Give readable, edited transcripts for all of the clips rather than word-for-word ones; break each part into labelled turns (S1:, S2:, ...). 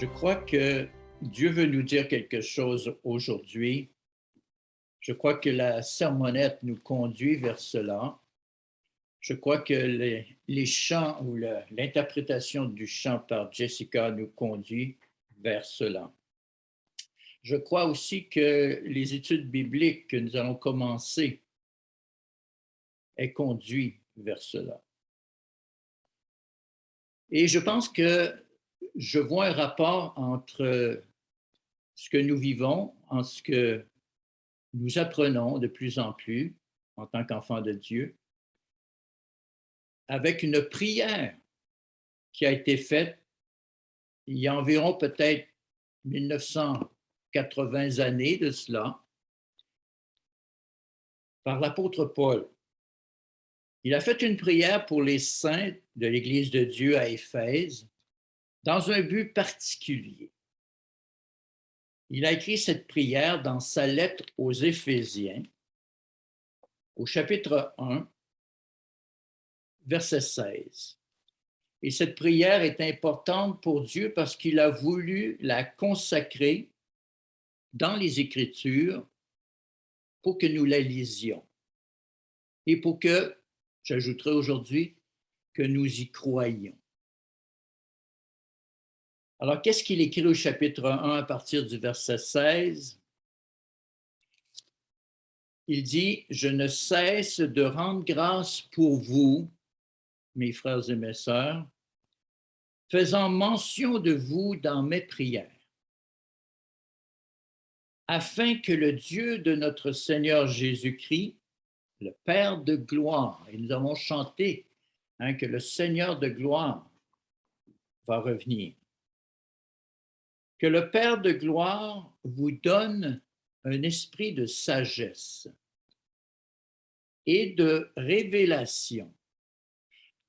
S1: Je crois que Dieu veut nous dire quelque chose aujourd'hui. Je crois que la sermonnette nous conduit vers cela. Je crois que les chants ou l'interprétation du chant par Jessica nous conduit vers cela. Je crois aussi que les études bibliques que nous allons commencer est conduit vers cela. Et je pense que je vois un rapport entre ce que nous vivons, en ce que nous apprenons de plus en plus en tant qu'enfants de Dieu, avec une prière qui a été faite il y a environ peut-être 1980 années de cela, par l'apôtre Paul. Il a fait une prière pour les saints de l'Église de Dieu à Éphèse, dans un but particulier. Il a écrit cette prière dans sa lettre aux Éphésiens, au chapitre 1, verset 16. Et cette prière est importante pour Dieu parce qu'il a voulu la consacrer dans les Écritures pour que nous la lisions et pour que, j'ajouterai aujourd'hui, que nous y croyions. Alors, qu'est-ce qu'il écrit au chapitre 1 à partir du verset 16? Il dit « Je ne cesse de rendre grâce pour vous, mes frères et mes sœurs, faisant mention de vous dans mes prières, afin que le Dieu de notre Seigneur Jésus-Christ, le Père de gloire, et nous avons chanté que le Seigneur de gloire va revenir, que le Père de gloire vous donne un esprit de sagesse et de révélation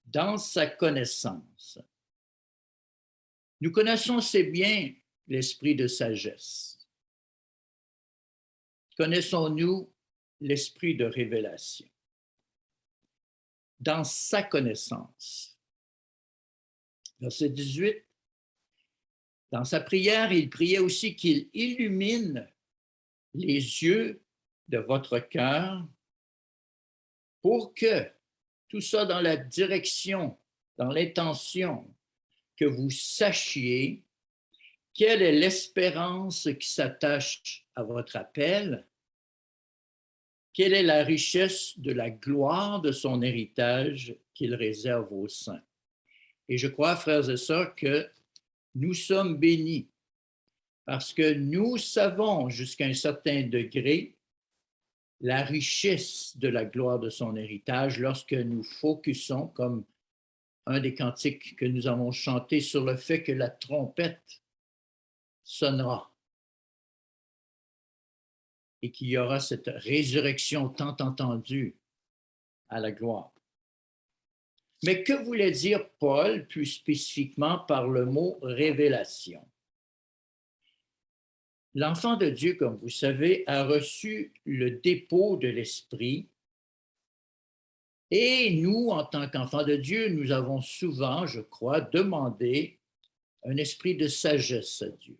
S1: dans sa connaissance. Nous connaissons assez bien l'esprit de sagesse. Connaissons-nous l'esprit de révélation? Dans sa connaissance. Verset 18. Dans sa prière, il priait aussi qu'il illumine les yeux de votre cœur pour que tout ça dans la direction, dans l'intention, que vous sachiez quelle est l'espérance qui s'attache à votre appel, quelle est la richesse de la gloire de son héritage qu'il réserve aux saints. Et je crois, frères et sœurs, que nous sommes bénis parce que nous savons jusqu'à un certain degré la richesse de la gloire de son héritage lorsque nous focusons, comme un des cantiques que nous avons chanté, sur le fait que la trompette sonnera et qu'il y aura cette résurrection tant entendue à la gloire. Mais que voulait dire Paul plus spécifiquement par le mot révélation? L'enfant de Dieu, comme vous savez, a reçu le dépôt de l'Esprit et nous, en tant qu'enfants de Dieu, nous avons souvent, je crois, demandé un esprit de sagesse à Dieu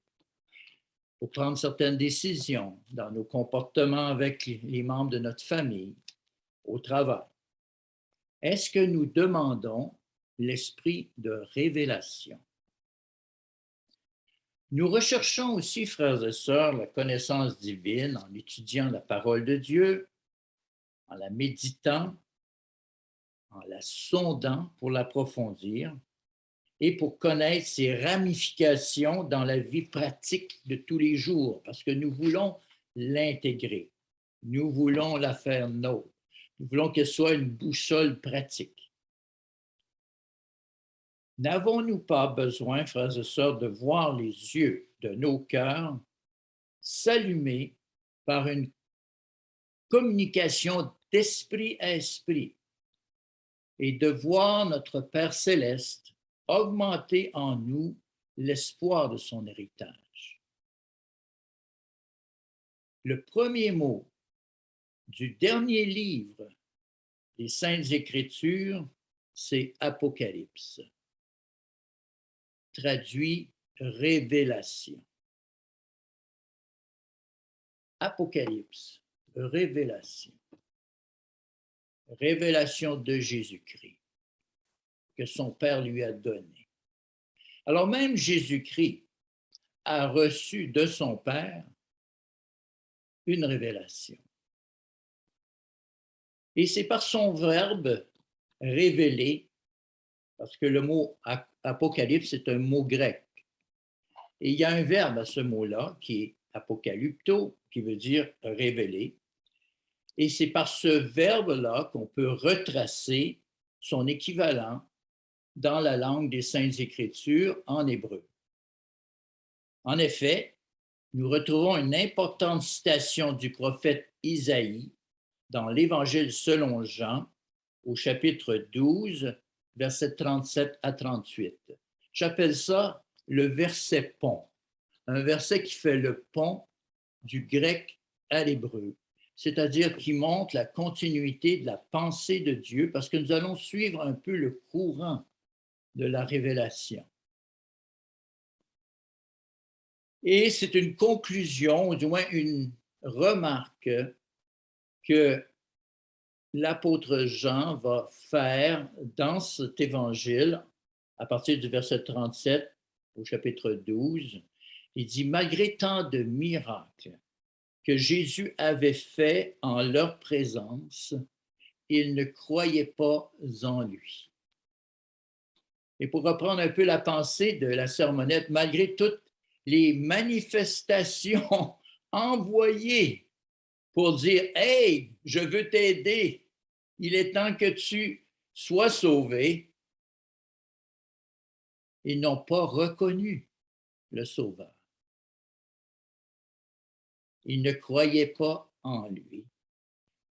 S1: pour prendre certaines décisions dans nos comportements avec les membres de notre famille, au travail. Est-ce que nous demandons l'esprit de révélation? Nous recherchons aussi, frères et sœurs, la connaissance divine en étudiant la parole de Dieu, en la méditant, en la sondant pour l'approfondir et pour connaître ses ramifications dans la vie pratique de tous les jours, parce que nous voulons l'intégrer, nous voulons la faire nôtre, nous voulons qu'elle soit une boussole pratique. N'avons-nous pas besoin, frères et sœurs, de voir les yeux de nos cœurs s'allumer par une communication d'esprit à esprit et de voir notre Père céleste augmenter en nous l'espoir de son héritage? Le premier mot du dernier livre des Saintes Écritures, c'est Apocalypse, traduit révélation. Apocalypse, révélation. Révélation de Jésus-Christ que son Père lui a donnée. Alors même Jésus-Christ a reçu de son Père une révélation. Et c'est par son verbe révélé, parce que le mot apocalypse est un mot grec. Et il y a un verbe à ce mot-là qui est apocalypto, qui veut dire révéler. Et c'est par ce verbe-là qu'on peut retracer son équivalent dans la langue des Saintes Écritures en hébreu. En effet, nous retrouvons une importante citation du prophète Isaïe dans l'Évangile selon Jean, au chapitre 12, versets 37 à 38. J'appelle ça le verset pont, un verset qui fait le pont du grec à l'hébreu, c'est-à-dire qui montre la continuité de la pensée de Dieu, parce que nous allons suivre un peu le courant de la révélation. Et c'est une conclusion, ou du moins une remarque que l'apôtre Jean va faire dans cet évangile, à partir du verset 37 au chapitre 12. Il dit, malgré tant de miracles que Jésus avait faits en leur présence, ils ne croyaient pas en lui. Et pour reprendre un peu la pensée de la sermonnette, malgré toutes les manifestations envoyées pour dire « Hey, je veux t'aider, il est temps que tu sois sauvé », ils n'ont pas reconnu le Sauveur. Ils ne croyaient pas en lui.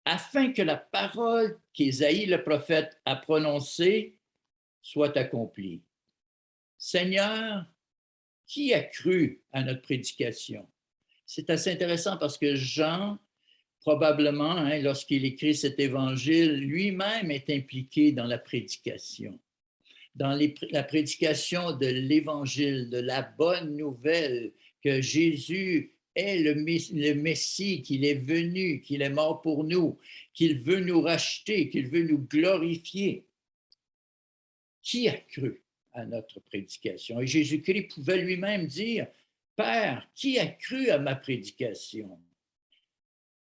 S1: Afin que la parole qu'Ésaïe le prophète a prononcée soit accomplie. Seigneur, qui a cru à notre prédication? C'est assez intéressant parce que Jean, probablement, lorsqu'il écrit cet évangile, lui-même est impliqué dans la prédication, dans la prédication de l'évangile, de la bonne nouvelle que Jésus est le Messie, qu'il est venu, qu'il est mort pour nous, qu'il veut nous racheter, qu'il veut nous glorifier. Qui a cru à notre prédication? Et Jésus-Christ pouvait lui-même dire, Père, qui a cru à ma prédication?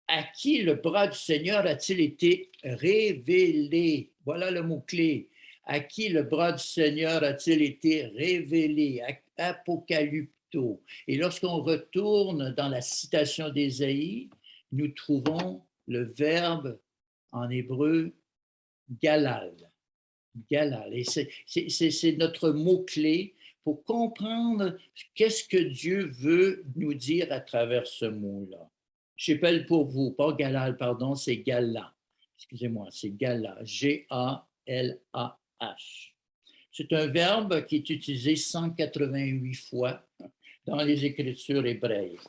S1: À qui le bras du Seigneur a-t-il été révélé? Voilà le mot-clé. À qui le bras du Seigneur a-t-il été révélé? Apocalypto. Et lorsqu'on retourne dans la citation d'Ésaïe, nous trouvons le verbe en hébreu galal. Galal. Et c'est notre mot-clé pour comprendre qu'est-ce que Dieu veut nous dire à travers ce mot-là. J'appelle pour vous, pas Galal, pardon, c'est Gala. Excusez-moi, c'est Gala, G-A-L-A-H. C'est un verbe qui est utilisé 188 fois dans les Écritures hébraïques.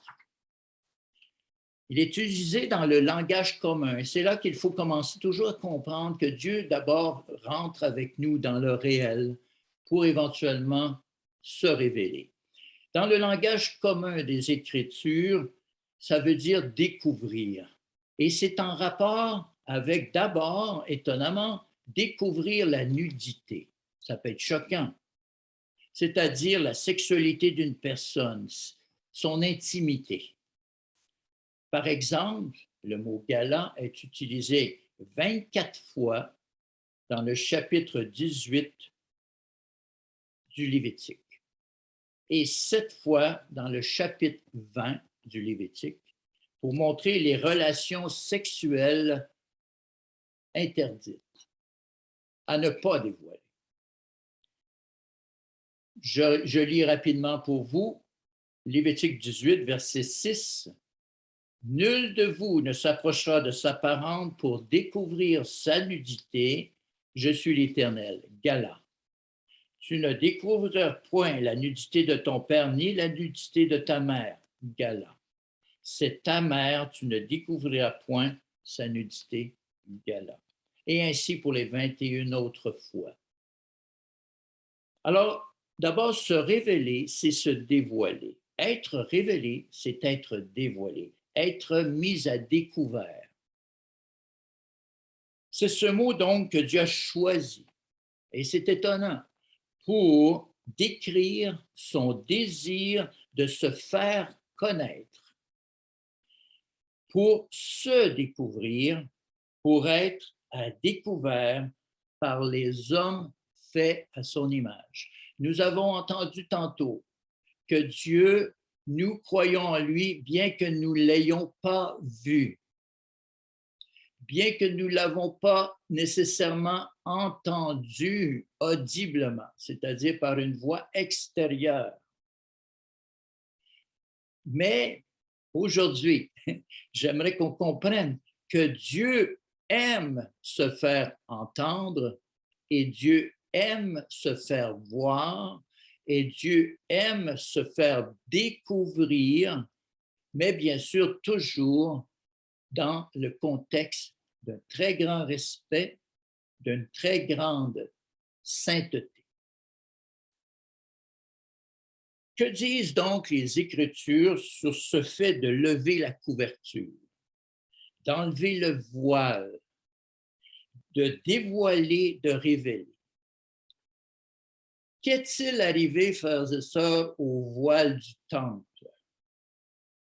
S1: Il est utilisé dans le langage commun. C'est là qu'il faut commencer toujours à comprendre que Dieu d'abord rentre avec nous dans le réel pour éventuellement se révéler. Dans le langage commun des Écritures, ça veut dire découvrir. Et c'est en rapport avec d'abord, étonnamment, découvrir la nudité. Ça peut être choquant. C'est-à-dire la sexualité d'une personne, son intimité. Par exemple, le mot gala est utilisé 24 fois dans le chapitre 18 du Lévitique et 7 fois dans le chapitre 20 du Lévitique pour montrer les relations sexuelles interdites à ne pas dévoiler. Je lis rapidement pour vous Lévitique 18, verset 6. Nul de vous ne s'approchera de sa parente pour découvrir sa nudité. Je suis l'Éternel. Gala. Tu ne découvriras point la nudité de ton père ni la nudité de ta mère. Gala. C'est ta mère, tu ne découvriras point sa nudité. Gala. Et ainsi pour les 21 autres fois. Alors, D'abord, se révéler, c'est se dévoiler. Être révélé, c'est être dévoilé, être mis à découvert. C'est ce mot donc que Dieu a choisi, et c'est étonnant, pour décrire son désir de se faire connaître, pour se découvrir, pour être à découvert par les hommes faits à son image. Nous avons entendu tantôt que Dieu, nous croyons en lui, bien que nous ne l'ayons pas vu, bien que nous ne l'avons pas nécessairement entendu audiblement, c'est-à-dire par une voix extérieure. Mais aujourd'hui, j'aimerais qu'on comprenne que Dieu aime se faire entendre et Dieu aime se faire voir et Dieu aime se faire découvrir, mais bien sûr toujours dans le contexte d'un très grand respect, d'une très grande sainteté. Que disent donc les Écritures sur ce fait de lever la couverture, d'enlever le voile, de dévoiler, de révéler? Qu'est-il arrivé, frères et sœurs, au voile du temple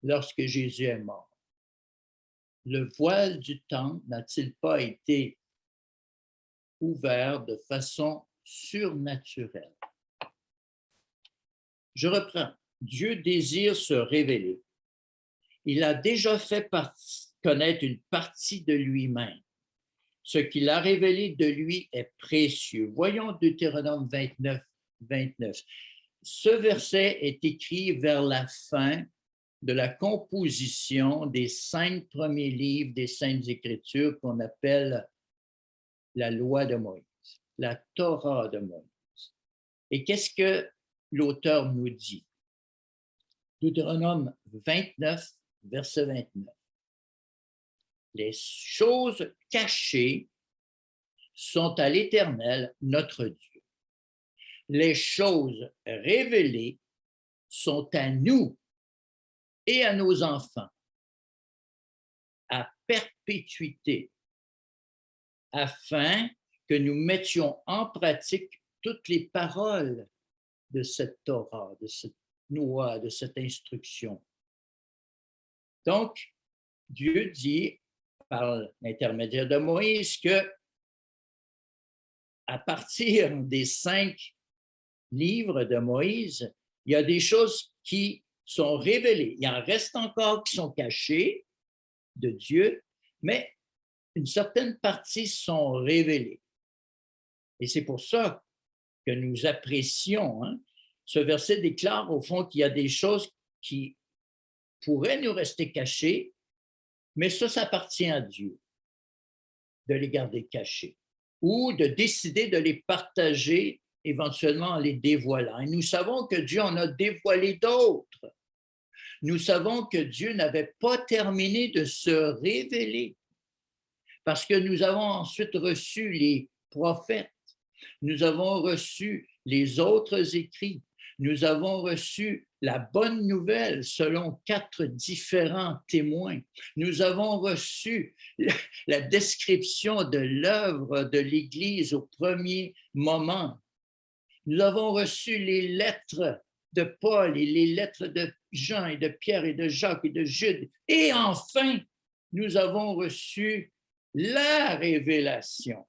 S1: lorsque Jésus est mort? Le voile du temple n'a-t-il pas été ouvert de façon surnaturelle? Je reprends. Dieu désire se révéler. Il a déjà fait connaître une partie de lui-même. Ce qu'il a révélé de lui est précieux. Voyons Deutéronome 29, 29. Ce verset est écrit vers la fin de la composition des 5 premiers livres des Saintes Écritures qu'on appelle la loi de Moïse, la Torah de Moïse. Et qu'est-ce que l'auteur nous dit? Deutéronome 29, verset 29. Les choses cachées sont à l'Éternel, notre Dieu. Les choses révélées sont à nous et à nos enfants, à perpétuité, afin que nous mettions en pratique toutes les paroles de cette Torah, de cette loi, de cette instruction. Donc, Dieu dit, par l'intermédiaire de Moïse, que à partir des 5 livres de Moïse, il y a des choses qui sont révélées. Il en reste encore qui sont cachées de Dieu, mais une certaine partie sont révélées. Et c'est pour ça que nous apprécions. Ce verset déclare au fond qu'il y a des choses qui pourraient nous rester cachées, mais ça appartient à Dieu de les garder cachées ou de décider de les partager éventuellement en les dévoilant. Et nous savons que Dieu en a dévoilé d'autres. Nous savons que Dieu n'avait pas terminé de se révéler parce que nous avons ensuite reçu les prophètes, nous avons reçu les autres écrits, nous avons reçu la bonne nouvelle selon 4 différents témoins. Nous avons reçu la description de l'œuvre de l'Église au premier moment. Nous avons reçu les lettres de Paul et les lettres de Jean et de Pierre et de Jacques et de Jude. Et enfin, nous avons reçu la révélation.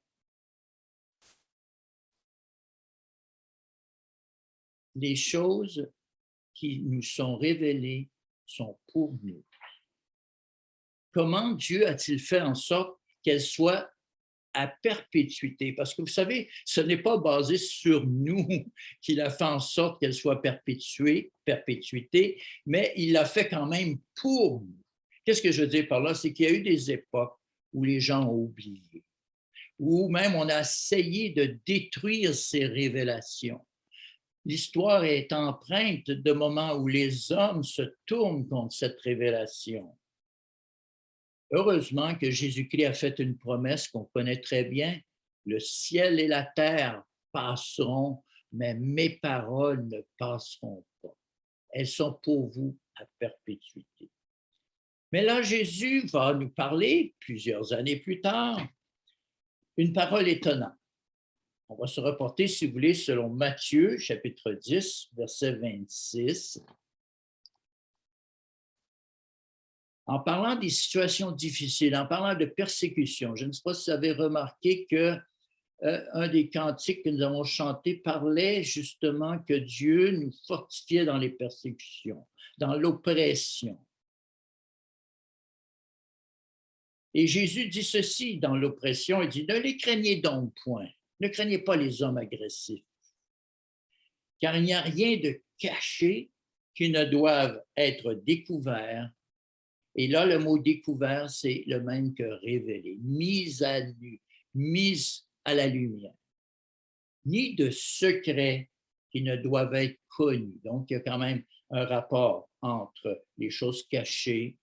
S1: Les choses qui nous sont révélées sont pour nous. Comment Dieu a-t-il fait en sorte qu'elles soient à perpétuité? Parce que vous savez, ce n'est pas basé sur nous qu'il a fait en sorte qu'elles soient perpétuité, mais il l'a fait quand même pour nous. Qu'est-ce que je veux dire par là? C'est qu'il y a eu des époques où les gens ont oublié, où même on a essayé de détruire ces révélations. L'histoire est empreinte de moments où les hommes se tournent contre cette révélation. Heureusement que Jésus-Christ a fait une promesse qu'on connaît très bien. Le ciel et la terre passeront, mais mes paroles ne passeront pas. Elles sont pour vous à perpétuité. Mais là, Jésus va nous parler, plusieurs années plus tard, une parole étonnante. On va se reporter, si vous voulez, selon Matthieu, chapitre 10, verset 26. En parlant des situations difficiles, en parlant de persécution, je ne sais pas si vous avez remarqué que un des cantiques que nous avons chantés parlait justement que Dieu nous fortifiait dans les persécutions, dans l'oppression. Et Jésus dit ceci dans l'oppression, il dit, ne les craignez donc point, ne craignez pas les hommes agressifs, car il n'y a rien de caché qui ne doive être découvert. Et là, le mot découvert, c'est le même que révélé, mise à nu, mise à la lumière, ni de secrets qui ne doivent être connus. Donc, il y a quand même un rapport entre les choses cachées,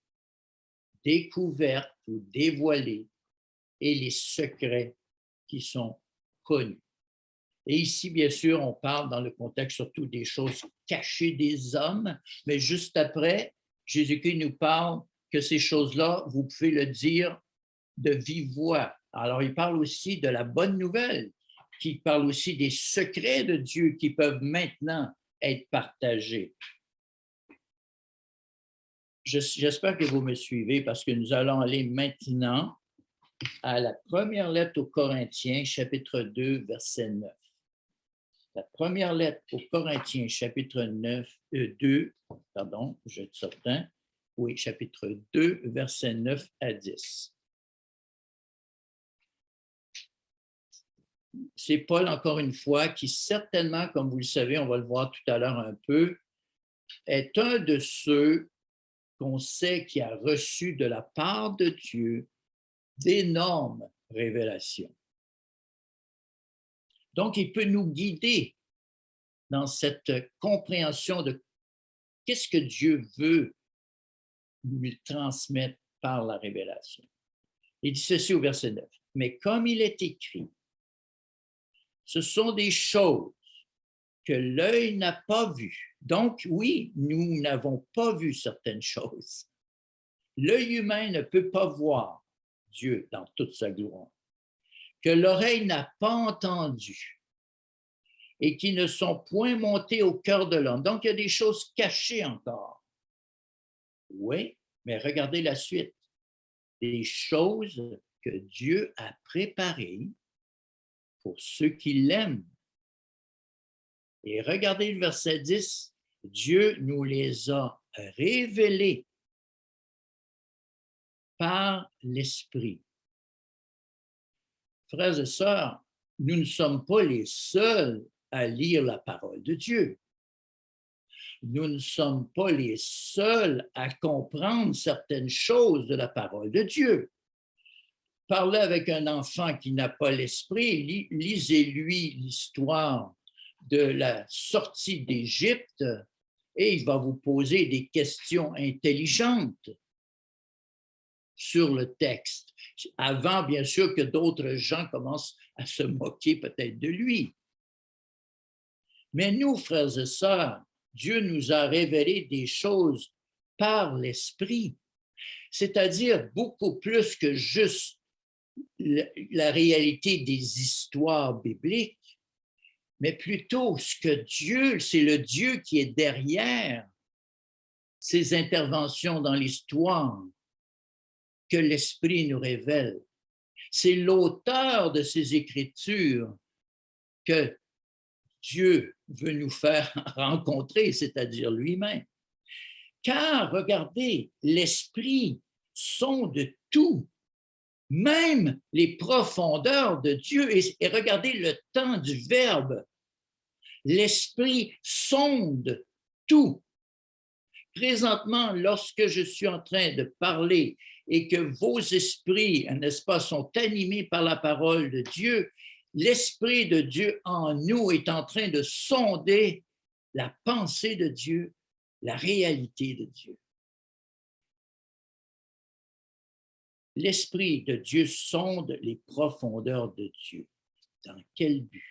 S1: découvertes ou dévoilées, et les secrets qui sont connus. Et ici, bien sûr, on parle dans le contexte surtout des choses cachées des hommes, mais juste après, Jésus-Christ nous parle que ces choses-là, vous pouvez le dire de vive voix. Alors, il parle aussi de la bonne nouvelle, qui parle aussi des secrets de Dieu qui peuvent maintenant être partagés. J'espère que vous me suivez parce que nous allons aller maintenant à la première lettre aux Corinthiens, chapitre 2, verset 9. La première lettre aux Corinthiens, chapitre 2, je vais être certain, oui, chapitre 2, verset 9 à 10. C'est Paul, encore une fois, qui certainement, comme vous le savez, on va le voir tout à l'heure un peu, est un de ceux qu'on sait qui a reçu de la part de Dieu d'énormes révélations. Donc, il peut nous guider dans cette compréhension de qu'est-ce que Dieu veut nous transmettre par la révélation. Il dit ceci au verset 9. Mais comme il est écrit, ce sont des choses que l'œil n'a pas vues. Donc, oui, nous n'avons pas vu certaines choses. L'œil humain ne peut pas voir Dieu dans toute sa gloire, que l'oreille n'a pas entendu et qui ne sont point montées au cœur de l'homme. Donc, il y a des choses cachées encore. Oui, mais regardez la suite. Des choses que Dieu a préparées pour ceux qui l'aiment. Et regardez le verset 10, Dieu nous les a révélées par l'Esprit. Frères et sœurs, nous ne sommes pas les seuls à lire la parole de Dieu. Nous ne sommes pas les seuls à comprendre certaines choses de la parole de Dieu. Parlez avec un enfant qui n'a pas l'esprit, lisez-lui l'histoire de la sortie d'Égypte et il va vous poser des questions intelligentes sur le texte, avant bien sûr que d'autres gens commencent à se moquer peut-être de lui. Mais nous, frères et sœurs, Dieu nous a révélé des choses par l'Esprit, c'est-à-dire beaucoup plus que juste la réalité des histoires bibliques, mais plutôt ce que Dieu, c'est le Dieu qui est derrière ces interventions dans l'histoire que l'Esprit nous révèle. C'est l'auteur de ces Écritures que Dieu veut nous faire rencontrer, c'est-à-dire lui-même. Car, regardez, l'Esprit sonde tout, même les profondeurs de Dieu. Et regardez le temps du Verbe. L'Esprit sonde tout. Présentement, lorsque je suis en train de parler et que vos esprits, n'est-ce pas, sont animés par la parole de Dieu, l'Esprit de Dieu en nous est en train de sonder la pensée de Dieu, la réalité de Dieu. L'Esprit de Dieu sonde les profondeurs de Dieu. Dans quel but?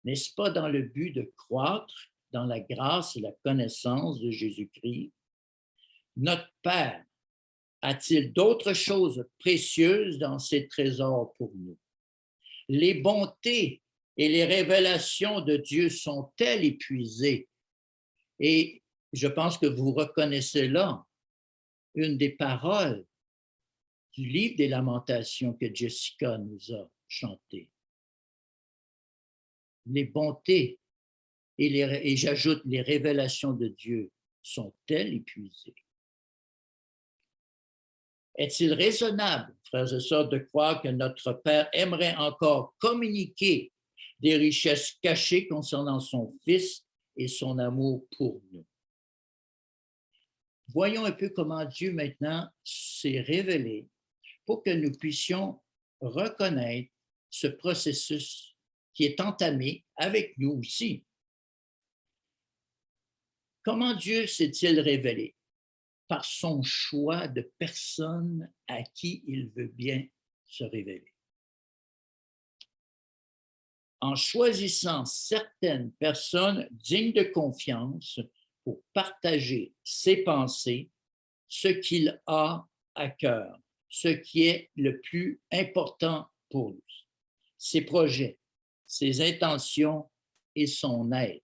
S1: N'est-ce pas dans le but de croître dans la grâce et la connaissance de Jésus-Christ? Notre Père a-t-il d'autres choses précieuses dans ses trésors pour nous? Les bontés et les révélations de Dieu sont-elles épuisées? Et je pense que vous reconnaissez là une des paroles du livre des Lamentations que Jessica nous a chanté. Les bontés et j'ajoute les révélations de Dieu sont-elles épuisées? Est-il raisonnable, frères et sœurs, de croire que notre Père aimerait encore communiquer des richesses cachées concernant son Fils et son amour pour nous? Voyons un peu comment Dieu maintenant s'est révélé pour que nous puissions reconnaître ce processus qui est entamé avec nous aussi. Comment Dieu s'est-il révélé? Par son choix de personnes à qui il veut bien se révéler. En choisissant certaines personnes dignes de confiance pour partager ses pensées, ce qu'il a à cœur, ce qui est le plus important pour lui, ses projets, ses intentions et son être.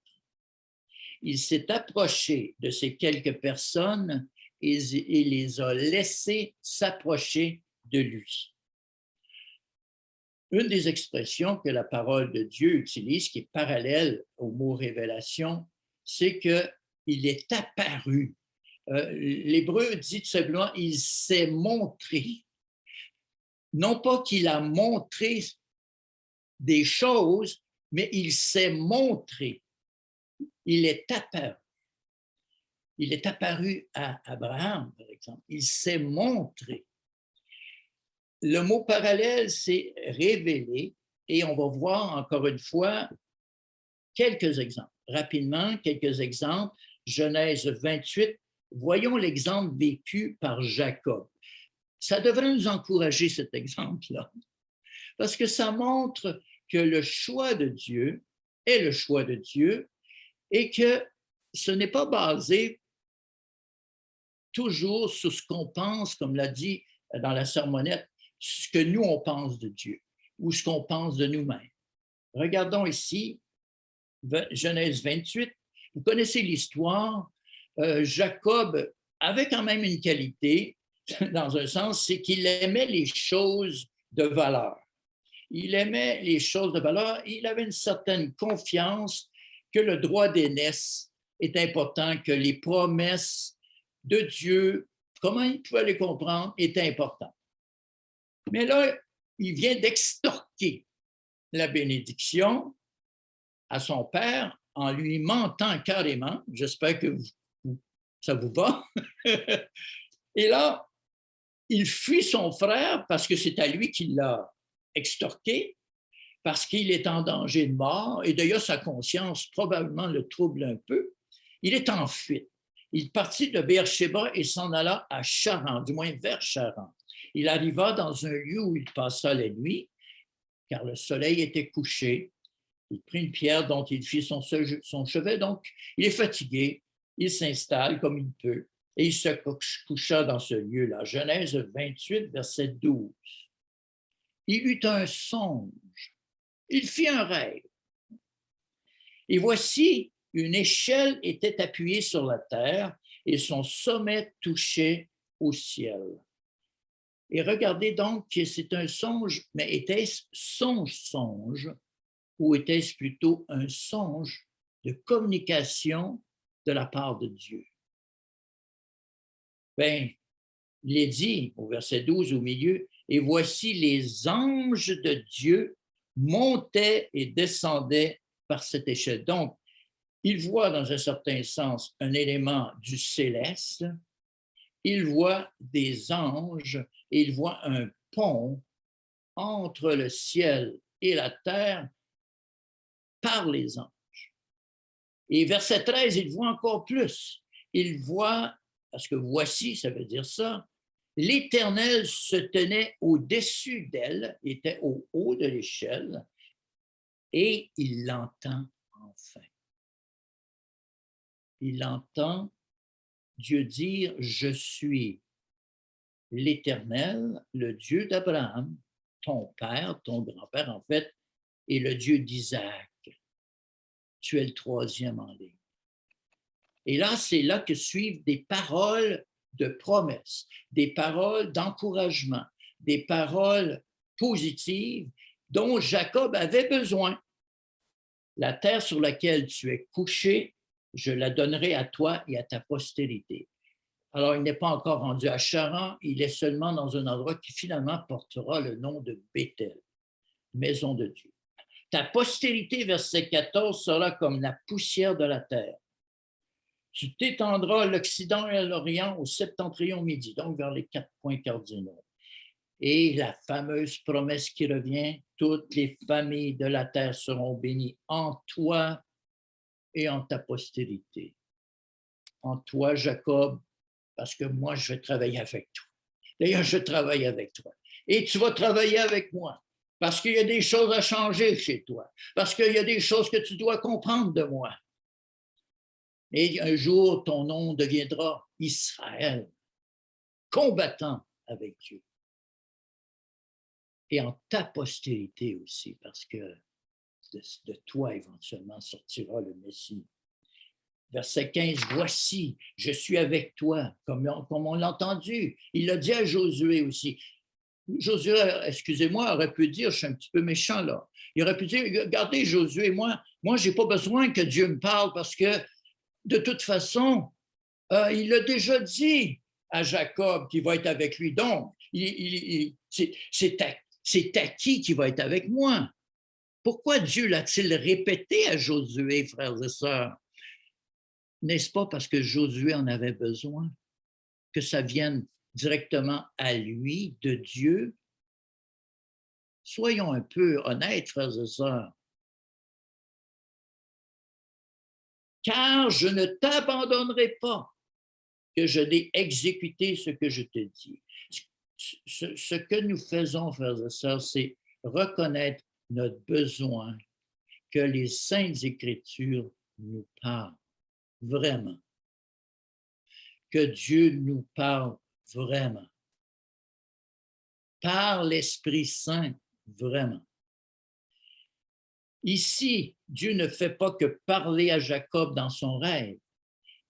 S1: Il s'est approché de ces quelques personnes et les a laissés s'approcher de lui. Une des expressions que la parole de Dieu utilise, qui est parallèle au mot révélation, c'est qu'il est apparu. L'hébreu dit tout simplement, il s'est montré. Non pas qu'il a montré des choses, mais il s'est montré. Il est apparu. Il est apparu à Abraham, par exemple. Il s'est montré. Le mot parallèle, c'est révélé, et on va voir encore une fois quelques exemples. Rapidement, quelques exemples. Genèse 28, voyons l'exemple vécu par Jacob. Ça devrait nous encourager, cet exemple-là, parce que ça montre que le choix de Dieu est le choix de Dieu et que ce n'est pas basé toujours sur ce qu'on pense, comme l'a dit dans la sermonnette, ce que nous, on pense de Dieu ou ce qu'on pense de nous-mêmes. Regardons ici, Genèse 28. Vous connaissez l'histoire. Jacob avait quand même une qualité, dans un sens, c'est qu'il aimait les choses de valeur. Il aimait les choses de valeur. Il avait une certaine confiance que le droit d'aînesse est important, que les promesses de Dieu, comment il pouvait les comprendre, est important. Mais là, il vient d'extorquer la bénédiction à son père en lui mentant carrément. J'espère que ça vous va. Et là, il fuit son frère parce que c'est à lui qu'il l'a extorqué, parce qu'il est en danger de mort, et d'ailleurs sa conscience probablement le trouble un peu. Il est en fuite. Il partit de Beersheba et s'en alla à Charan, du moins vers Charan. Il arriva dans un lieu où il passa la nuit, car le soleil était couché. Il prit une pierre dont il fit son chevet, donc il est fatigué, il s'installe comme il peut, et il se coucha dans ce lieu-là. Genèse 28, verset 12. Il eut un songe, il fit un rêve. Et voici, une échelle était appuyée sur la terre et son sommet touchait au ciel. Et regardez donc que c'est un songe, mais était-ce songe ou était-ce plutôt un songe de communication de la part de Dieu? Bien, il est dit au verset 12 au milieu, et voici les anges de Dieu montaient et descendaient par cette échelle. Donc, il voit dans un certain sens un élément du céleste, il voit des anges et il voit un pont entre le ciel et la terre par les anges. Et verset 13, il voit encore plus. Il voit, parce que voici, ça veut dire ça, l'Éternel se tenait au-dessus d'elle, était au haut de l'échelle, Et il l'entend enfin. Il entend Dieu dire, je suis l'Éternel, le Dieu d'Abraham, ton père, ton grand-père en fait, et le Dieu d'Isaac. Tu es le troisième en ligne. Et là, c'est là que suivent des paroles de promesse, des paroles d'encouragement, des paroles positives dont Jacob avait besoin. La terre sur laquelle tu es couché, je la donnerai à toi et à ta postérité. Alors, il n'est pas encore rendu à Charan, il est seulement dans un endroit qui finalement portera le nom de Béthel, maison de Dieu. Ta postérité, verset 14, sera comme la poussière de la terre. Tu t'étendras à l'Occident et à l'Orient, au septentrion midi, donc vers les 4 points cardinaux. Et la fameuse promesse qui revient, toutes les familles de la terre seront bénies en toi et en ta postérité. En toi, Jacob, parce que moi, je vais travailler avec toi. D'ailleurs, je travaille avec toi. Et tu vas travailler avec moi, parce qu'il y a des choses à changer chez toi, parce qu'il y a des choses que tu dois comprendre de moi. Et un jour, ton nom deviendra Israël, combattant avec Dieu. Et en ta postérité aussi, parce que de toi éventuellement sortira le Messie. Verset 15, voici, je suis avec toi, comme on l'a entendu. Il l'a dit à Josué aussi. Josué, excusez-moi, aurait pu dire, je suis un petit peu méchant là. Il aurait pu dire, regardez Josué, moi je n'ai pas besoin que Dieu me parle parce que de toute façon, il l'a déjà dit à Jacob qu'il va être avec lui. Donc, c'est acquis qu'il va être avec moi. Pourquoi Dieu l'a-t-il répété à Josué, frères et sœurs? N'est-ce pas parce que Josué en avait besoin, que ça vienne directement à lui, de Dieu? Soyons un peu honnêtes, frères et sœurs. Car je ne t'abandonnerai pas que je n'ai exécuté ce que je te dis. Ce que nous faisons, frères et sœurs, c'est reconnaître notre besoin que les Saintes Écritures nous parlent vraiment, que Dieu nous parle vraiment, par l'Esprit Saint, vraiment. Ici, Dieu ne fait pas que parler à Jacob dans son rêve.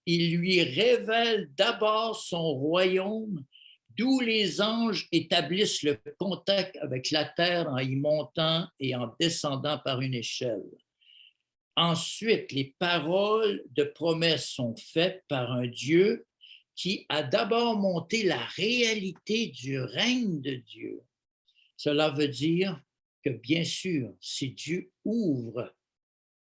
S1: Il lui révèle d'abord son royaume, d'où les anges établissent le contact avec la terre en y montant et en descendant par une échelle. Ensuite, les paroles de promesse sont faites par un Dieu qui a d'abord monté la réalité du règne de Dieu. Cela veut dire que, bien sûr, si Dieu ouvre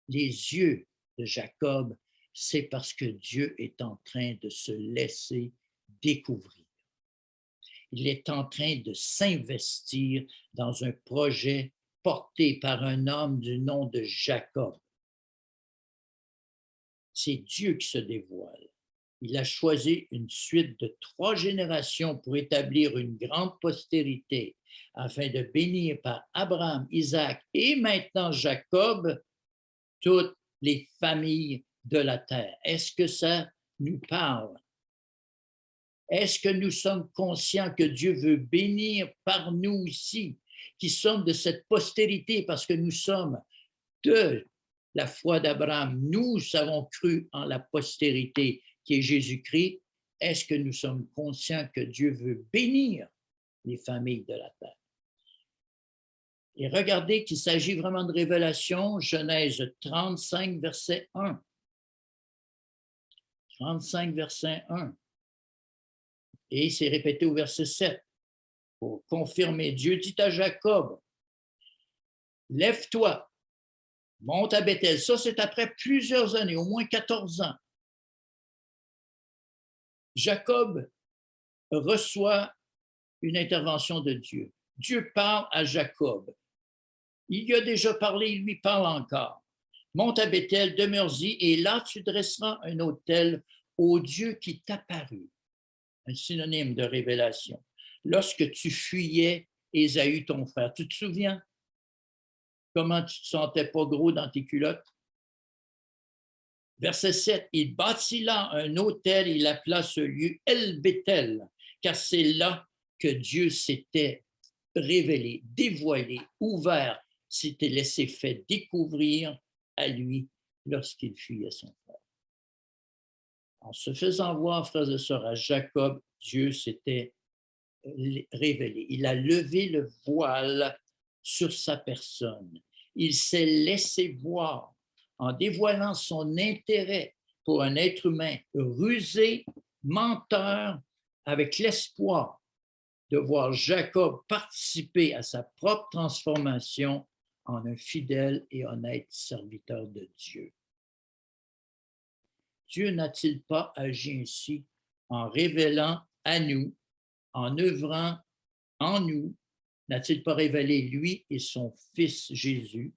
S1: les yeux de Jacob, c'est parce que Dieu est en train de se laisser découvrir. Il est en train de s'investir dans un projet porté par un homme du nom de Jacob. C'est Dieu qui se dévoile. Il a choisi une suite de 3 générations pour établir une grande postérité afin de bénir par Abraham, Isaac et maintenant Jacob toutes les familles de la terre. Est-ce que ça nous parle? Est-ce que nous sommes conscients que Dieu veut bénir par nous ici, qui sommes de cette postérité parce que nous sommes de la foi d'Abraham, nous avons cru en la postérité qui est Jésus-Christ. Est-ce que nous sommes conscients que Dieu veut bénir les familles de la terre? Et regardez qu'il s'agit vraiment de révélation, Genèse 35, verset 1. 35, verset 1. Et c'est répété au verset 7 pour confirmer. Dieu dit à Jacob, lève-toi, monte à Béthel. Ça, c'est après plusieurs années, au moins 14 ans. Jacob reçoit une intervention de Dieu. Dieu parle à Jacob. Il y a déjà parlé, il lui parle encore. Monte à Béthel, demeure-y, et là tu dresseras un autel au Dieu qui t'apparut. Un synonyme de révélation. Lorsque tu fuyais Ésaü, ton frère, tu te souviens? Comment tu ne te sentais pas gros dans tes culottes? Verset 7, il bâtit là un autel, il appela ce lieu El Bethel, car c'est là que Dieu s'était révélé, dévoilé, ouvert, s'était laissé fait découvrir à lui lorsqu'il fuyait son frère. En se faisant voir, frères et sœurs, à Jacob, Dieu s'était révélé. Il a levé le voile sur sa personne. Il s'est laissé voir en dévoilant son intérêt pour un être humain rusé, menteur, avec l'espoir de voir Jacob participer à sa propre transformation en un fidèle et honnête serviteur de Dieu. Dieu n'a-t-il pas agi ainsi en révélant à nous, en œuvrant en nous, n'a-t-il pas révélé lui et son Fils Jésus?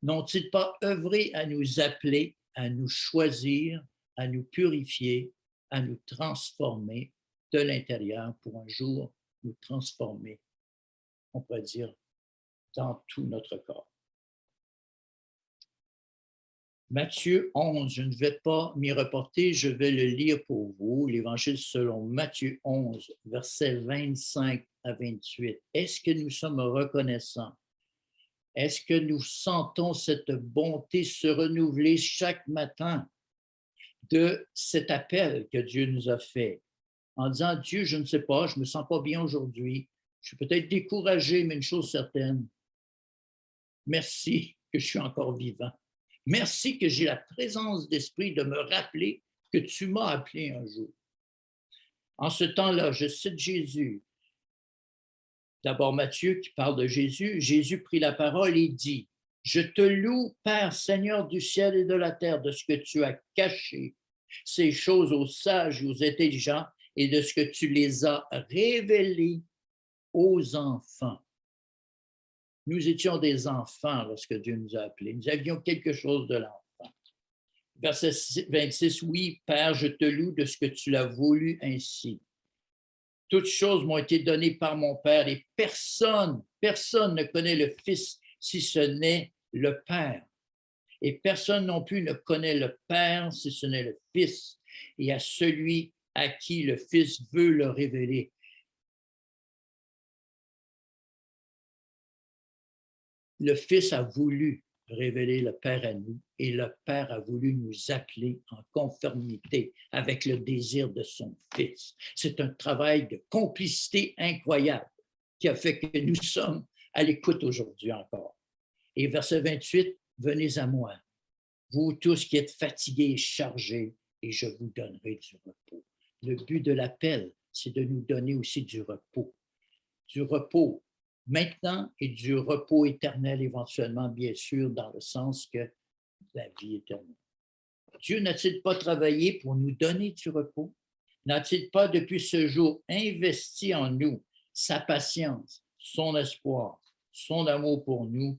S1: N'ont-ils pas œuvré à nous appeler, à nous choisir, à nous purifier, à nous transformer de l'intérieur pour un jour nous transformer, on peut dire, dans tout notre corps? Matthieu 11, je ne vais pas m'y reporter, je vais le lire pour vous, l'Évangile selon Matthieu 11, versets 25 à 28. Est-ce que nous sommes reconnaissants? Est-ce que nous sentons cette bonté se renouveler chaque matin de cet appel que Dieu nous a fait en disant, Dieu, je ne sais pas, je ne me sens pas bien aujourd'hui, je suis peut-être découragé, mais une chose certaine, merci que je suis encore vivant. Merci que j'ai la présence d'esprit de me rappeler que tu m'as appelé un jour. En ce temps-là, je cite Jésus. D'abord Matthieu qui parle de Jésus. Jésus prit la parole et dit, « Je te loue, Père, Seigneur du ciel et de la terre, de ce que tu as caché ces choses aux sages et aux intelligents et de ce que tu les as révélées aux enfants. » Nous étions des enfants lorsque Dieu nous a appelés. Nous avions quelque chose de l'enfant. Verset 26, « Oui, Père, je te loue de ce que tu l'as voulu ainsi. Toutes choses m'ont été données par mon Père et personne ne connaît le Fils si ce n'est le Père. Et personne non plus ne connaît le Père si ce n'est le Fils et à celui à qui le Fils veut le révéler. » Le Fils a voulu révéler le Père à nous et le Père a voulu nous appeler en conformité avec le désir de son Fils. C'est un travail de complicité incroyable qui a fait que nous sommes à l'écoute aujourd'hui encore. Et verset 28, « Venez à moi, vous tous qui êtes fatigués et chargés, et je vous donnerai du repos. » Le but de l'appel, c'est de nous donner aussi du repos. Du repos maintenant et du repos éternel éventuellement, bien sûr, dans le sens que la vie éternelle. Dieu n'a-t-il pas travaillé pour nous donner du repos? N'a-t-il pas depuis ce jour investi en nous sa patience, son espoir, son amour pour nous,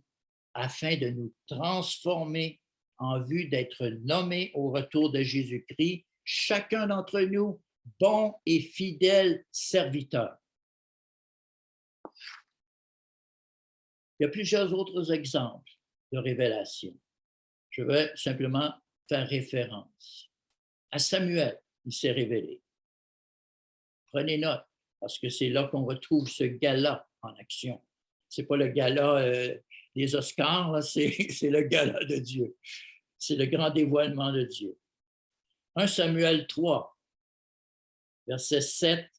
S1: afin de nous transformer en vue d'être nommés au retour de Jésus-Christ, chacun d'entre nous, bon et fidèle serviteur? Il y a plusieurs autres exemples de révélation. Je vais simplement faire référence à Samuel, il s'est révélé. Prenez note, parce que c'est là qu'on retrouve ce gala en action. Ce n'est pas le gala des Oscars, c'est le gala de Dieu. C'est le grand dévoilement de Dieu. 1 Samuel 3, verset 7,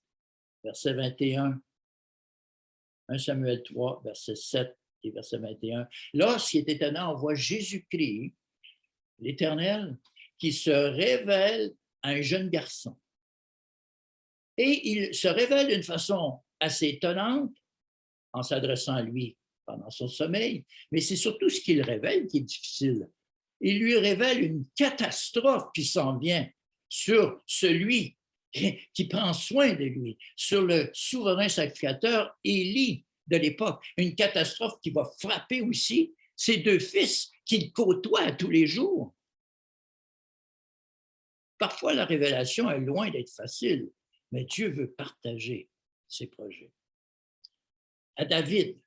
S1: verset 21. 1 Samuel 3, verset 7 et verset 21. Là, ce qui est étonnant, on voit Jésus-Christ, l'Éternel, qui se révèle à un jeune garçon. Et il se révèle d'une façon assez étonnante en s'adressant à lui pendant son sommeil, mais c'est surtout ce qu'il révèle qui est difficile. Il lui révèle une catastrophe qui s'en vient sur celui qui prend soin de lui, sur le souverain sacrificateur Élie de l'époque. Une catastrophe qui va frapper aussi ses deux fils qu'il côtoie tous les jours. Parfois, la révélation est loin d'être facile, mais Dieu veut partager ses projets. À David,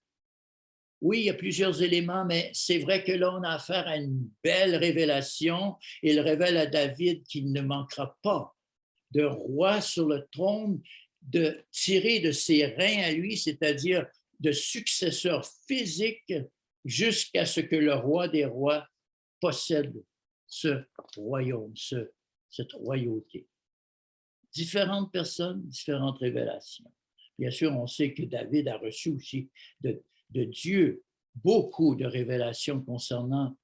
S1: Oui, il y a plusieurs éléments, mais c'est vrai que là, on a affaire à une belle révélation. Il révèle à David qu'il ne manquera pas de roi sur le trône, de tirer de ses reins à lui, c'est-à-dire de successeur physique jusqu'à ce que le roi des rois possède ce royaume, cette royauté. Différentes personnes, différentes révélations. Bien sûr, on sait que David a reçu aussi de Dieu beaucoup de révélations concernant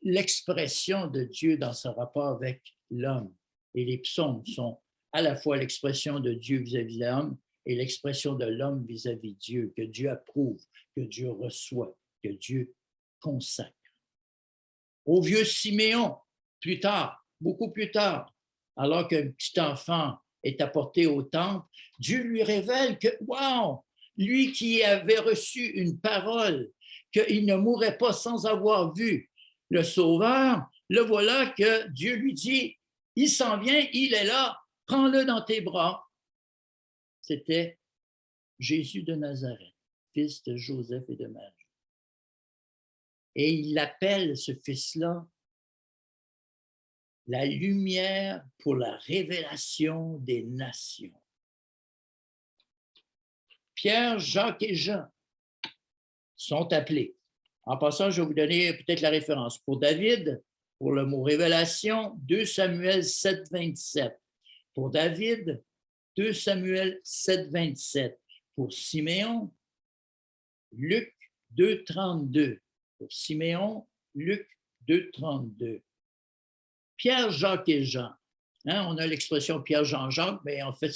S1: l'expression de Dieu dans son rapport avec l'homme. Et les psaumes sont à la fois l'expression de Dieu vis-à-vis de l'homme et l'expression de l'homme vis-à-vis de Dieu, que Dieu approuve, que Dieu reçoit, que Dieu consacre. Au vieux Siméon, plus tard, beaucoup plus tard, alors qu'un petit enfant est apporté au temple, Dieu lui révèle que, wow, lui qui avait reçu une parole, qu'il ne mourrait pas sans avoir vu le Sauveur, le voilà que Dieu lui dit, il s'en vient, il est là, prends-le dans tes bras. C'était Jésus de Nazareth, fils de Joseph et de Marie. Et il appelle ce fils-là la lumière pour la révélation des nations. Pierre, Jacques et Jean sont appelés. En passant, je vais vous donner peut-être la référence. Pour David, pour le mot révélation, 2 Samuel 7, 27. Pour David, 2 Samuel 7, 27. Pour Siméon, Luc 2, 32. Pour Siméon, Luc 2, 32. Pierre, Jacques et Jean. Hein, on a l'expression Pierre, Jean, Jacques, mais en fait,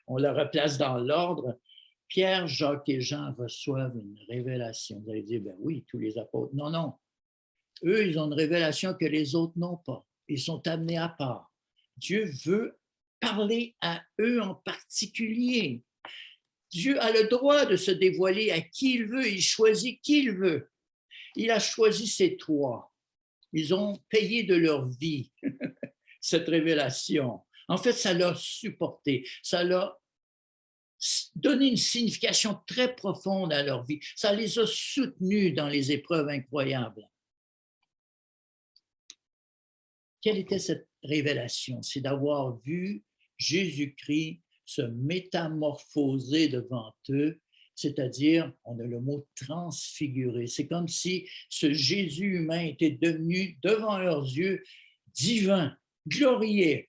S1: on la replace dans l'ordre. Pierre, Jacques et Jean reçoivent une révélation. Vous allez dire, ben oui, tous les apôtres. Non, non. Eux, ils ont une révélation que les autres n'ont pas. Ils sont amenés à part. Dieu veut parler à eux en particulier. Dieu a le droit de se dévoiler à qui il veut. Il choisit qui il veut. Il a choisi ces trois. Ils ont payé de leur vie cette révélation. En fait, ça l'a supporté. Ça l'a donné une signification très profonde à leur vie. Ça les a soutenus dans les épreuves incroyables. Quelle était cette révélation? C'est d'avoir vu Jésus-Christ se métamorphoser devant eux, c'est-à-dire, on a le mot transfiguré. C'est comme si ce Jésus humain était devenu devant leurs yeux divin, glorieux.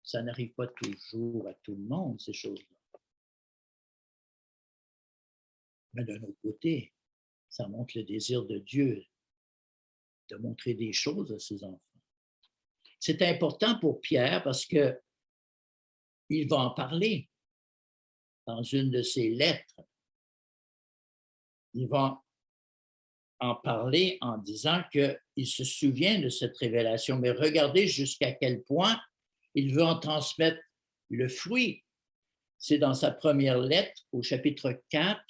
S1: Ça n'arrive pas toujours à tout le monde, ces choses-là. Mais d'un autre côté, ça montre le désir de Dieu de montrer des choses à ses enfants. C'est important pour Pierre parce que il va en parler dans une de ses lettres. Il va en parler en disant qu'il se souvient de cette révélation, mais regardez jusqu'à quel point il veut en transmettre le fruit. C'est dans sa première lettre au chapitre 4,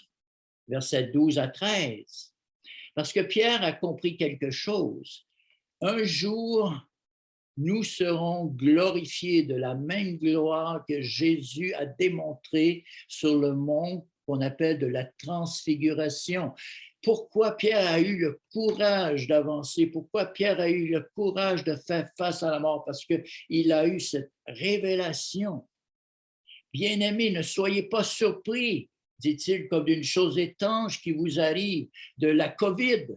S1: versets 12 à 13. Parce que Pierre a compris quelque chose. Un jour, nous serons glorifiés de la même gloire que Jésus a démontrée sur le mont qu'on appelle de la transfiguration. Pourquoi Pierre a eu le courage d'avancer? Pourquoi Pierre a eu le courage de faire face à la mort? Parce qu'il a eu cette révélation. Bien-aimés, ne soyez pas surpris, dit-il, comme d'une chose étrange qui vous arrive, de la COVID.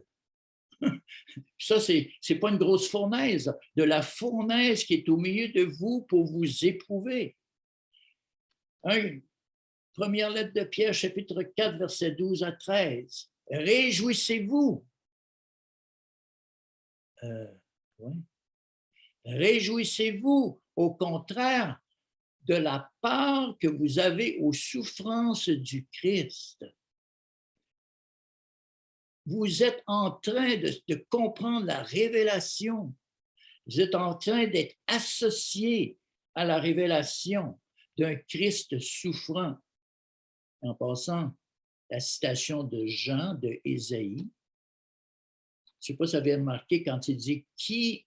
S1: Ça, c'est pas une grosse fournaise, de la fournaise qui est au milieu de vous pour vous éprouver. Première lettre de Pierre, chapitre 4, versets 12 à 13. Réjouissez-vous. Ouais. Réjouissez-vous, au contraire, de la part que vous avez aux souffrances du Christ. Vous êtes en train de comprendre la révélation. Vous êtes en train d'être associé à la révélation d'un Christ souffrant. En passant, la citation de Jean, de Ésaïe, je ne sais pas si vous avez remarqué quand il dit « Qui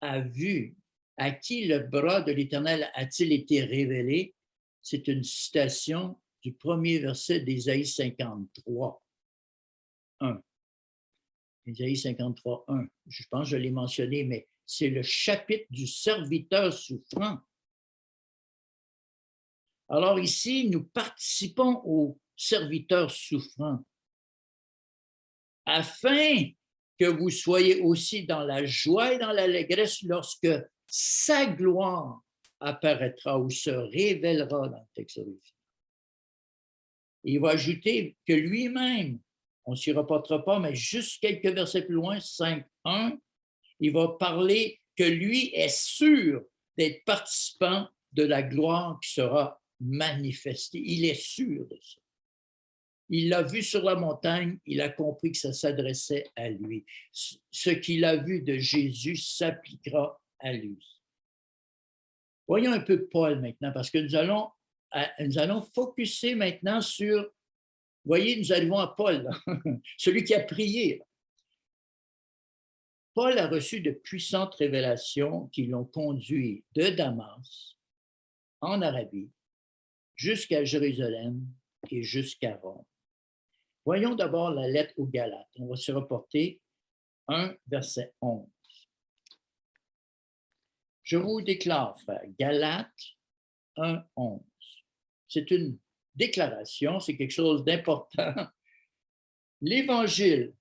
S1: a vu, à qui le bras de l'Éternel a-t-il été révélé ?» c'est une citation du premier verset d'Ésaïe 53, 1. Ésaïe 53, 1. Je pense que je l'ai mentionné, mais c'est le chapitre du serviteur souffrant. Alors ici, nous participons au serviteur souffrant afin que vous soyez aussi dans la joie et dans l'allégresse lorsque sa gloire apparaîtra ou se révélera dans le texte original. Il va ajouter que lui-même, on ne s'y reportera pas, mais juste quelques versets plus loin, 5.1, il va parler que lui est sûr d'être participant de la gloire qui sera manifestée. Il est sûr de ça. Il l'a vu sur la montagne, il a compris que ça s'adressait à lui. Ce qu'il a vu de Jésus s'appliquera à lui. Voyons un peu Paul maintenant, parce que nous allons focusser maintenant sur, voyez, nous arrivons à Paul, celui qui a prié. Paul a reçu de puissantes révélations qui l'ont conduit de Damas, en Arabie, jusqu'à Jérusalem et jusqu'à Rome. Voyons d'abord la lettre aux Galates. On va se reporter 1, verset 11. Je vous déclare, frère, Galates 1, 11. C'est une déclaration, c'est quelque chose d'important. L'évangile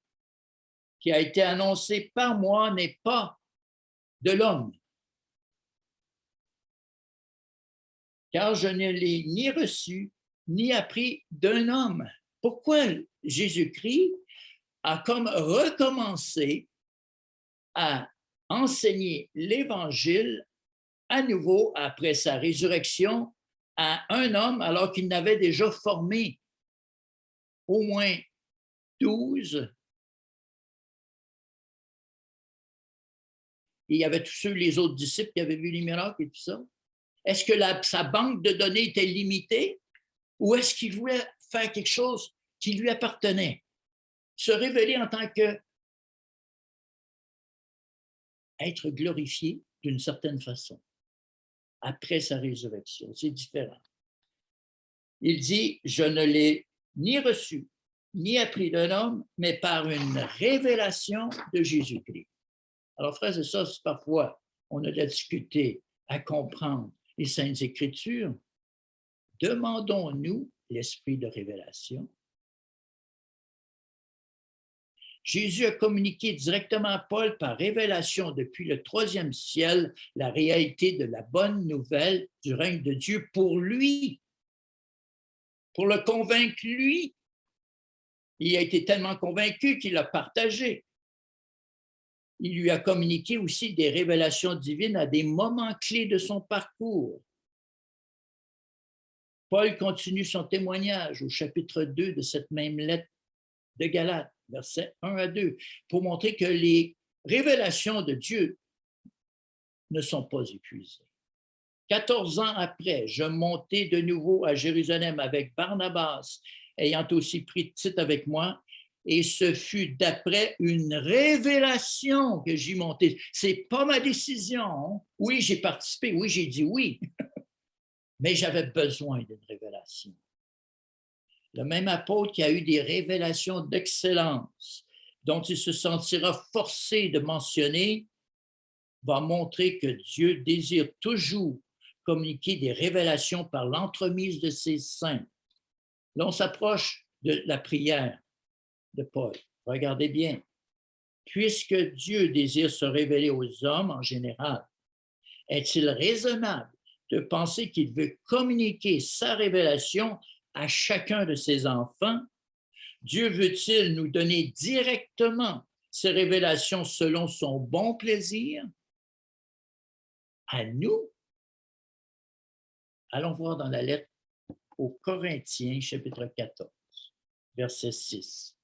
S1: qui a été annoncé par moi n'est pas de l'homme, car je ne l'ai ni reçu ni appris d'un homme. Pourquoi Jésus-Christ a comme recommencé à enseigner l'Évangile à nouveau après sa résurrection à un homme alors qu'il n'avait déjà formé au moins 12. Et il y avait tous ceux, les autres disciples qui avaient vu les miracles et tout ça. Est-ce que sa banque de données était limitée ou est-ce qu'il voulait faire quelque chose qui lui appartenait? Se révéler en tant que être glorifié d'une certaine façon après sa résurrection. C'est différent. Il dit, je ne l'ai ni reçu, ni appris d'un homme, mais par une révélation de Jésus-Christ. Alors, frères et sœurs, parfois, on a de la difficulté à comprendre les Saintes Écritures. Demandons-nous l'esprit de révélation. Jésus a communiqué directement à Paul par révélation depuis le 3e ciel la réalité de la bonne nouvelle du règne de Dieu pour lui, pour le convaincre lui. Il a été tellement convaincu qu'il a partagé. Il lui a communiqué aussi des révélations divines à des moments clés de son parcours. Paul continue son témoignage au chapitre 2 de cette même lettre de Galates, versets 1 à 2, pour montrer que les révélations de Dieu ne sont pas épuisées. 14 ans après, je montai de nouveau à Jérusalem avec Barnabas, ayant aussi pris Tite avec moi, et ce fut d'après une révélation que j'y montai. Ce n'est pas ma décision. Oui, j'ai participé, oui, j'ai dit oui, mais j'avais besoin d'une révélation. Le même apôtre qui a eu des révélations d'excellence, dont il se sentira forcé de mentionner, va montrer que Dieu désire toujours communiquer des révélations par l'entremise de ses saints. Là, on s'approche de la prière de Paul. Regardez bien. Puisque Dieu désire se révéler aux hommes en général, est-il raisonnable de penser qu'il veut communiquer sa révélation à chacun de ses enfants? Dieu veut-il nous donner directement ces révélations selon son bon plaisir? À nous? Allons voir dans la lettre aux Corinthiens, chapitre 14, verset 6.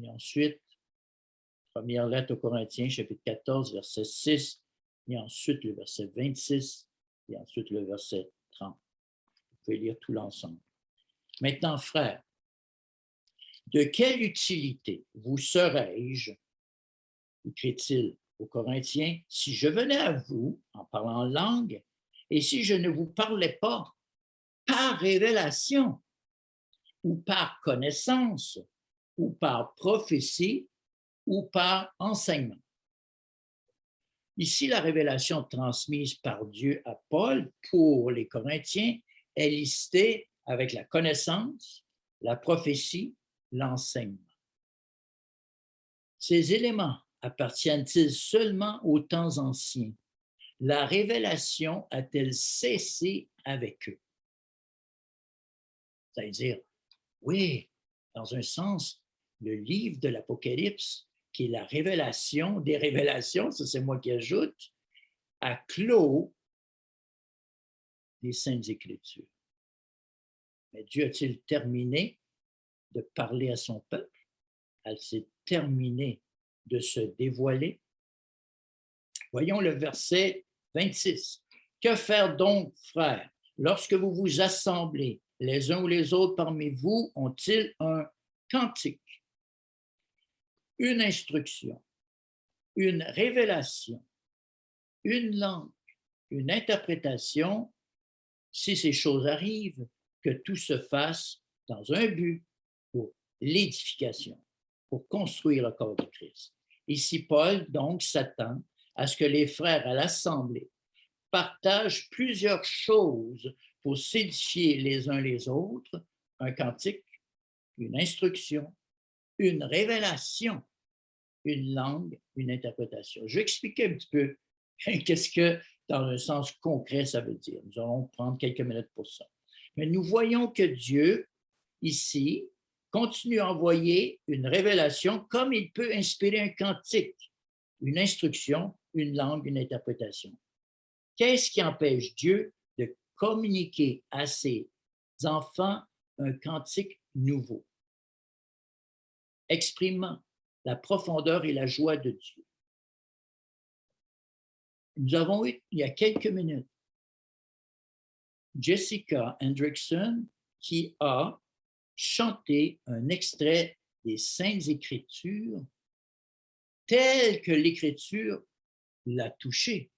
S1: Et ensuite, première lettre aux Corinthiens, chapitre 14, verset 6, et ensuite le verset 26, et ensuite le verset 30. Vous pouvez lire tout l'ensemble. Maintenant, frères, de quelle utilité vous serais-je, écrit-il aux Corinthiens, si je venais à vous, en parlant en langue, Et si je ne vous parlais pas par révélation ou par connaissance ou par prophétie ou par enseignement. Ici, la révélation transmise par Dieu à Paul pour les Corinthiens est listée avec la connaissance, la prophétie, l'enseignement. Ces éléments appartiennent-ils seulement aux temps anciens? La révélation a-t-elle cessé avec eux? C'est-à-dire, oui, dans un sens, le livre de l'Apocalypse, qui est la révélation des révélations, ça c'est moi qui ajoute, a clos les Saintes Écritures. Mais Dieu a-t-il terminé de parler à son peuple? A-t-il terminé de se dévoiler? Voyons le verset 26. Que faire donc, frères, lorsque vous vous assemblez, les uns ou les autres parmi vous ont-ils un cantique, une instruction, une révélation, une langue, une interprétation? Si ces choses arrivent, que tout se fasse dans un but pour l'édification, pour construire le corps de Christ. Ici, Paul, donc, s'attend à ce que les frères à l'Assemblée partagent plusieurs choses pour s'édifier les uns les autres, un cantique, une instruction, une révélation, une langue, une interprétation. Je vais expliquer un petit peu qu'est-ce que, dans un sens concret, ça veut dire. Nous allons prendre quelques minutes pour ça. Mais nous voyons que Dieu, ici, continue à envoyer une révélation comme il peut inspirer un cantique, une instruction, une langue, une interprétation. Qu'est-ce qui empêche Dieu de communiquer à ses enfants un cantique nouveau, exprimant la profondeur et la joie de Dieu? Nous avons eu, il y a quelques minutes, Jessica Hendrickson qui a chanté un extrait des Saintes Écritures tel que l'Écriture l'a touché.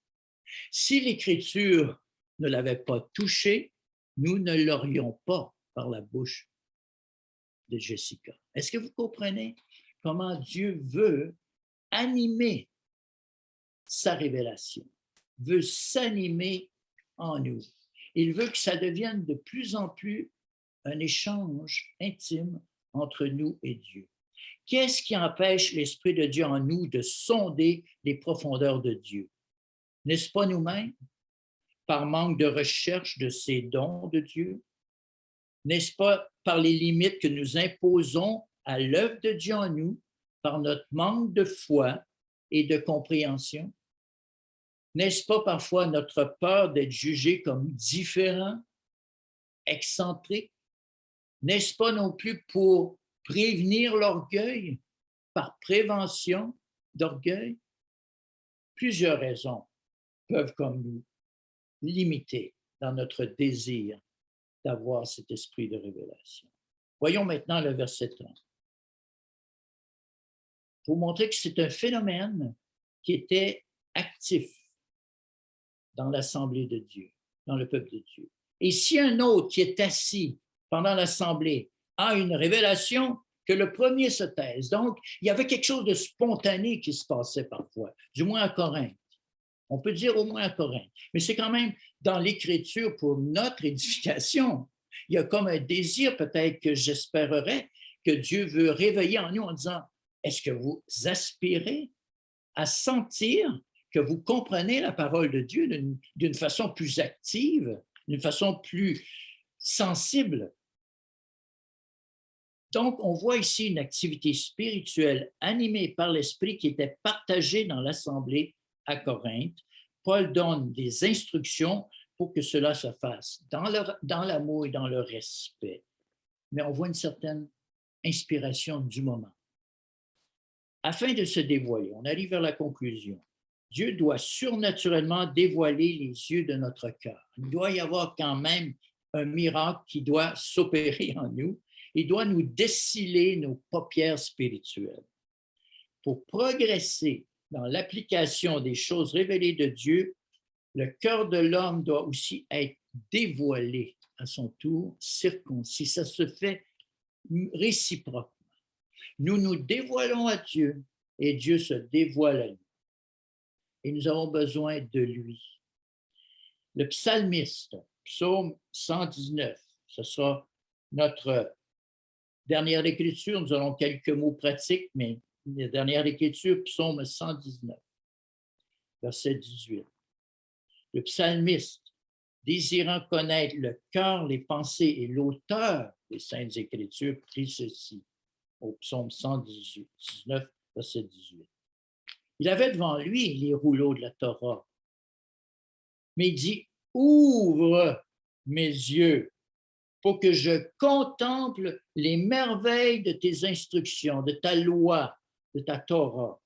S1: Si l'Écriture ne l'avait pas touché, nous ne l'aurions pas par la bouche de Jessica. Est-ce que vous comprenez comment Dieu veut animer sa révélation, veut s'animer en nous? Il veut que ça devienne de plus en plus un échange intime entre nous et Dieu. Qu'est-ce qui empêche l'Esprit de Dieu en nous de sonder les profondeurs de Dieu? N'est-ce pas nous-mêmes, par manque de recherche de ces dons de Dieu? N'est-ce pas par les limites que nous imposons à l'œuvre de Dieu en nous, par notre manque de foi et de compréhension? N'est-ce pas parfois notre peur d'être jugé comme différent, excentrique? N'est-ce pas non plus pour prévenir l'orgueil, par prévention d'orgueil? Plusieurs raisons peuvent comme nous limiter dans notre désir d'avoir cet esprit de révélation. Voyons maintenant le verset 30. Pour montrer que c'est un phénomène qui était actif dans l'assemblée de Dieu, dans le peuple de Dieu. Et si un autre qui est assis pendant l'assemblée a une révélation, que le premier se taise. Donc, il y avait quelque chose de spontané qui se passait parfois, du moins à Corinthe. On peut dire au moins à Corinthe. Mais c'est quand même dans l'Écriture pour notre édification. Il y a comme un désir peut-être que j'espérerais que Dieu veut réveiller en nous en disant, est-ce que vous aspirez à sentir que vous comprenez la parole de Dieu d'une façon plus active, d'une façon plus sensible? Donc, on voit ici une activité spirituelle animée par l'Esprit qui était partagée dans l'Assemblée à Corinthe. Paul donne des instructions pour que cela se fasse dans l'amour et dans le respect. Mais on voit une certaine inspiration du moment. Afin de se dévoiler, on arrive vers la conclusion. Dieu doit surnaturellement dévoiler les yeux de notre cœur. Il doit y avoir quand même un miracle qui doit s'opérer en nous. Il doit nous dessiller nos paupières spirituelles. Pour progresser dans l'application des choses révélées de Dieu, Le cœur de l'homme doit aussi être dévoilé à son tour, circoncis. Ça se fait réciproquement. Nous nous dévoilons à Dieu et Dieu se dévoile à nous. Et nous avons besoin de lui. Le psalmiste, psaume 119, ce sera notre dernière lecture. Nous aurons quelques mots pratiques, mais la dernière lecture, psaume 119, verset 18. Le psalmiste, désirant connaître le cœur, les pensées et l'auteur des Saintes Écritures, prie ceci au psaume 119, verset 18. Il avait devant lui les rouleaux de la Torah, mais il dit, ouvre mes yeux pour que je contemple les merveilles de tes instructions, de ta loi, de ta Torah.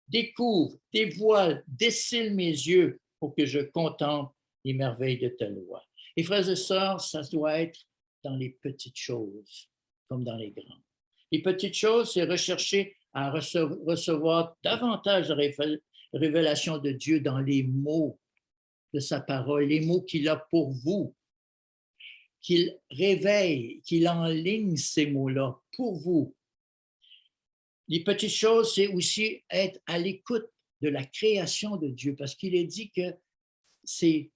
S1: Découvre, dévoile, dessine mes yeux pour que je contemple les merveilles de ta loi. Et frères et sœurs, ça doit être dans les petites choses comme dans les grandes. Les petites choses, c'est rechercher à recevoir davantage de révélation de Dieu dans les mots de sa parole, les mots qu'il a pour vous, qu'il réveille, qu'il enligne ces mots-là pour vous. Les petites choses, c'est aussi être à l'écoute de la création de Dieu, parce qu'il est dit que c'est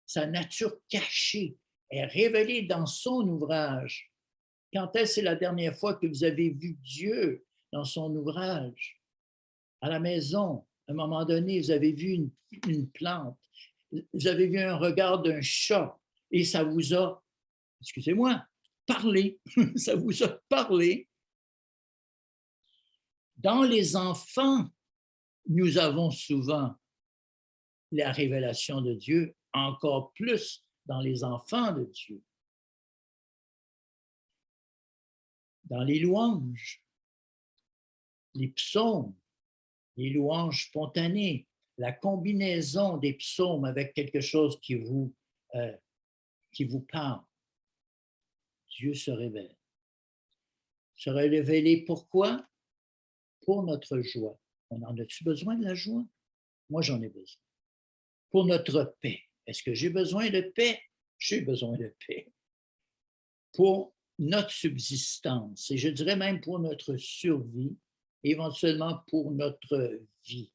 S1: sa nature cachée est révélée dans son ouvrage. Quand est-ce c'est la dernière fois que vous avez vu Dieu dans son ouvrage? À la maison, à un moment donné, vous avez vu une plante, vous avez vu un regard d'un chat et ça vous a, excusez-moi, parlé, ça vous a parlé. Dans les enfants, nous avons souvent la révélation de Dieu, encore plus dans les enfants de Dieu. Dans les louanges, les psaumes, les louanges spontanées, la combinaison des psaumes avec quelque chose qui vous parle. Dieu se révèle. Se révéler pourquoi? Pour notre joie. On en a-tu besoin de la joie? Moi, j'en ai besoin. Pour notre paix. Est-ce que j'ai besoin de paix? J'ai besoin de paix. Pour notre subsistance, et je dirais même pour notre survie, éventuellement pour notre vie.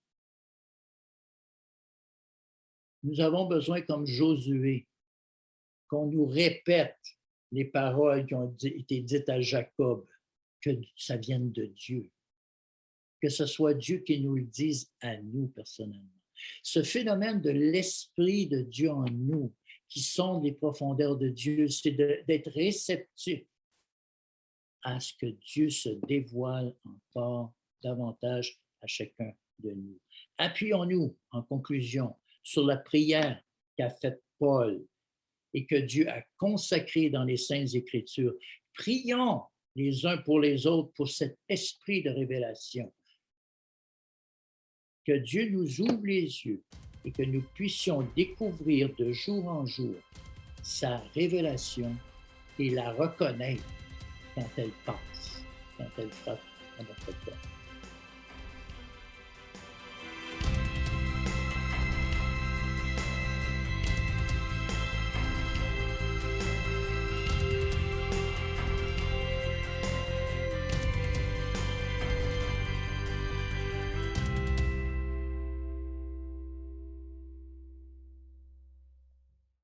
S1: Nous avons besoin, comme Josué, qu'on nous répète les paroles qui ont été dites à Jacob, que ça vienne de Dieu, que ce soit Dieu qui nous le dise à nous personnellement. Ce phénomène de l'Esprit de Dieu en nous, qui sonde les profondeurs de Dieu, c'est d'être réceptif à ce que Dieu se dévoile encore davantage à chacun de nous. Appuyons-nous, en conclusion, sur la prière qu'a faite Paul et que Dieu a consacrée dans les Saintes Écritures. Prions les uns pour les autres pour cet esprit de révélation. Que Dieu nous ouvre les yeux et que nous puissions découvrir de jour en jour sa révélation et la reconnaître quand elle passe, quand elle frappe à notre cœur.